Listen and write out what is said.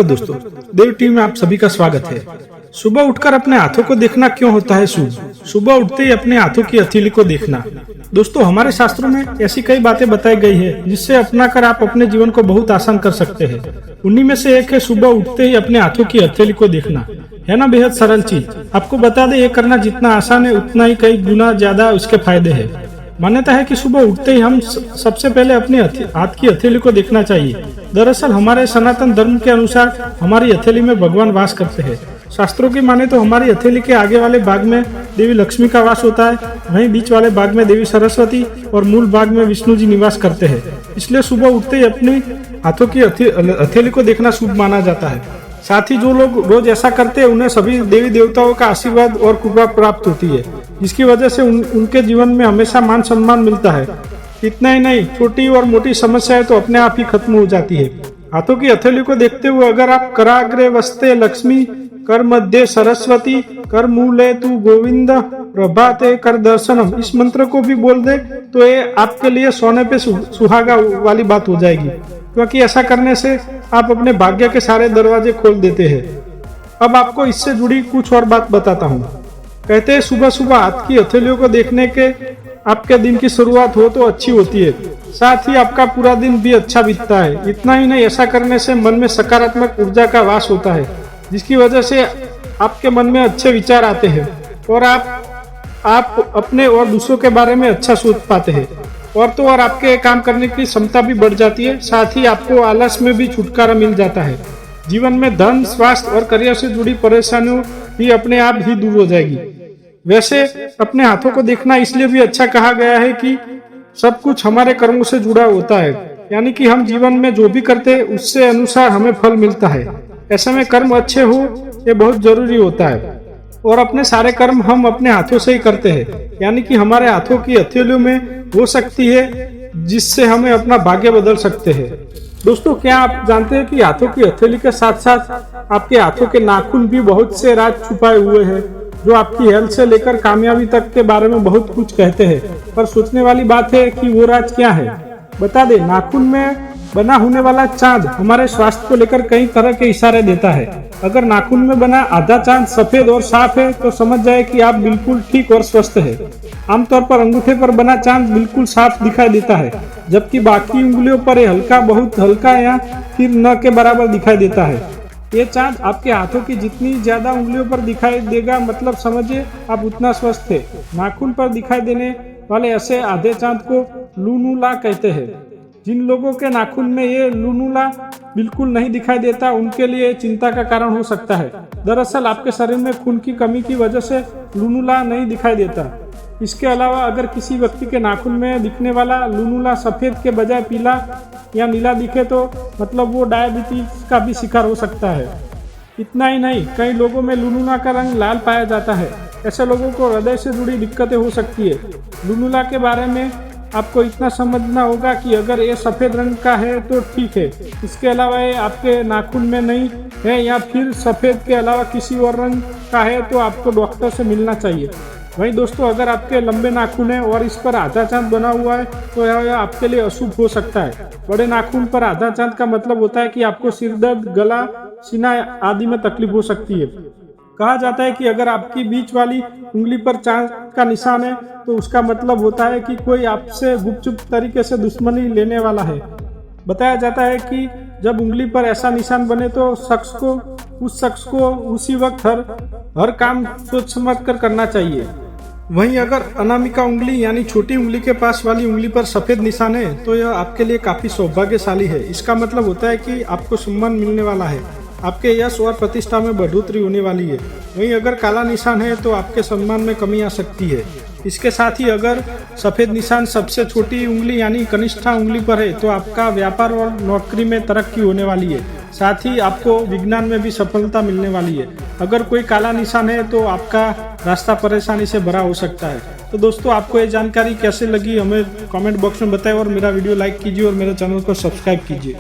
Hello दोस्तों, देव TV में आप सभी का स्वागत है। सुबह उठकर अपने हाथों को देखना क्यों होता है शुभ? सुबह उठते ही अपने हाथों की हथेली को देखना। दोस्तों, हमारे शास्त्रों में ऐसी कई बातें बताई गई है जिससे अपनाकर आप अपने जीवन को बहुत आसान कर सकते हैं। उन्हीं में से एक है सुबह उठते ही अपने हाथों की हथेली को देखना। है ना बेहद सरल चीज। आपको बता दें, ये करना जितना आसान है उतना ही कई गुना ज्यादा उसके फायदे हैं। मान्यता है कि सुबह उठते ही हम सबसे पहले अपने हाथ की हथेली को देखना चाहिए। दरअसल हमारे सनातन धर्म के अनुसार हमारी हथेली में भगवान वास करते हैं। शास्त्रों की माने तो हमारी हथेली के आगे वाले भाग में देवी लक्ष्मी का वास होता है, वहीं बीच वाले भाग में देवी सरस्वती और मूल भाग में विष्णु जी निवास करते हैं। इसलिए सुबह उठते ही अपनी हाथों की हथेली को देखना शुभ माना जाता है। साथ ही जो लोग रोज ऐसा करते हैं उन्हें सभी देवी देवताओं का आशीर्वाद और कृपा प्राप्त होती है, जिसकी वजह से उनके जीवन में हमेशा मान सम्मान मिलता है। इतना ही नहीं, छोटी और मोटी समस्याएं तो अपने आप ही खत्म हो जाती है। हाथों की हथेली को देखते हुए अगर आप कराग्रे वस्ते लक्ष्मी, कर मध्य सरस्वती, कर मूले तू गोविंद, प्रभाते कर दर्शनम इस मंत्र को भी बोल दे तो ये आपके लिए सोने पे सुहागा वाली बात हो जाएगी, क्योंकि ऐसा करने से आप अपने भाग्य के सारे दरवाजे खोल देते हैं। अब आपको इससे जुड़ी कुछ और बात बताता हूँ। कहते हैं सुबह सुबह हाथ की हथेलियों को देखने के आपके दिन की शुरुआत हो तो अच्छी होती है, साथ ही आपका पूरा दिन भी अच्छा बीतता है। इतना ही नहीं, ऐसा करने से मन में सकारात्मक ऊर्जा का वास होता है, जिसकी वजह से आपके मन में अच्छे विचार आते हैं और आप अपने और दूसरों के बारे में अच्छा सोच पाते हैं। और तो और आपके काम करने की क्षमता भी बढ़ जाती है, साथ ही आपको आलस में भी छुटकारा मिल जाता है। जीवन में धन, स्वास्थ्य और करियर से जुड़ी परेशानियों भी अपने आप ही दूर हो जाएगी। वैसे अपने हाथों को देखना इसलिए भी अच्छा कहा गया है कि सब कुछ हमारे कर्मों से जुड़ा होता है, यानी कि हम जीवन में जो भी करते हैं उससे अनुसार हमें फल मिलता है। ऐसे में कर्म अच्छे हो ये बहुत जरूरी होता है और अपने सारे कर्म हम अपने हाथों से ही करते हैं, यानी कि हमारे हाथों की हथेलियों में हो सकती है जिससे हमें अपना भाग्य बदल सकते हैं। दोस्तों, क्या आप जानते हैं कि हाथों की हथेली के साथ साथ आपके हाथों के नाखून भी बहुत से राज छुपाए हुए हैं, जो आपकी हेल्थ से लेकर कामयाबी तक के बारे में बहुत कुछ कहते हैं। पर सोचने वाली बात है कि वो राज क्या है। बता दे, नाखून में बना होने वाला चांद हमारे स्वास्थ्य को लेकर कई तरह के इशारे देता है। अगर नाखून में बना आधा चांद सफेद और साफ है तो समझ जाए कि आप बिल्कुल ठीक और स्वस्थ है। आमतौर पर अंगूठे पर बना चांद बिल्कुल साफ दिखाई देता है, जबकि बाकी उंगलियों पर ये हल्का, बहुत हल्का या फिर न के बराबर दिखाई देता है। ये चांद आपके हाथों की जितनी ज्यादा उंगलियों पर दिखाई देगा, मतलब समझिए आप उतना स्वस्थ है। नाखून पर दिखाई देने वाले ऐसे आधे चांद को लूनूला कहते हैं। जिन लोगों के नाखून में ये लूनूला बिल्कुल नहीं दिखाई देता, उनके लिए चिंता का कारण हो सकता है। दरअसल आपके शरीर में खून की कमी की वजह से लूनूला नहीं दिखाई देता। इसके अलावा अगर किसी व्यक्ति के नाखून में दिखने वाला लूनूला सफेद के बजाय पीला या नीला दिखे तो मतलब वो डायबिटीज का भी शिकार हो सकता है। इतना ही नहीं, कई लोगों में लूनूला का रंग लाल पाया जाता है। ऐसे लोगों को हृदय से जुड़ी दिक्कतें हो सकती है। लूनूला के बारे में आपको इतना समझना होगा कि अगर ये सफेद रंग का है तो ठीक है। इसके अलावा ये आपके नाखून में नहीं है या फिर सफेद के अलावा किसी और रंग का है तो आपको डॉक्टर से मिलना चाहिए। वहीं दोस्तों, अगर आपके लंबे नाखून है और इस पर आधा चांद बना हुआ है तो यह आपके लिए अशुभ हो सकता है। बड़े नाखून पर आधा चांद का मतलब होता है कि आपको सिर दर्द, गला, सीना आदि में तकलीफ हो सकती है। कहा जाता है कि अगर आपकी बीच वाली उंगली पर चांद का निशान है तो उसका मतलब होता है कि कोई आपसे गुपचुप तरीके से दुश्मनी लेने वाला है। बताया जाता है कि जब उंगली पर ऐसा निशान बने तो उस शख्स को उसी वक्त हर काम सोच समझ कर करना चाहिए। वहीं अगर अनामिका उंगली यानी छोटी उंगली के पास वाली उंगली पर सफेद निशान है तो यह आपके लिए काफी सौभाग्यशाली है। इसका मतलब होता है कि आपको सम्मान मिलने वाला है, आपके यश और प्रतिष्ठा में बढ़ोतरी होने वाली है। वहीं अगर काला निशान है तो आपके सम्मान में कमी आ सकती है। इसके साथ ही अगर सफेद निशान सबसे छोटी उंगली यानी कनिष्ठा उंगली पर है तो आपका व्यापार और नौकरी में तरक्की होने वाली है। साथ ही आपको विज्ञान में भी सफलता मिलने वाली है। अगर कोई काला निशान है तो आपका रास्ता परेशानी से भरा हो सकता है। तो दोस्तों, आपको ये जानकारी कैसे लगी हमें कमेंट बॉक्स में बताएं और मेरा वीडियो लाइक कीजिए और मेरे चैनल को सब्सक्राइब कीजिए।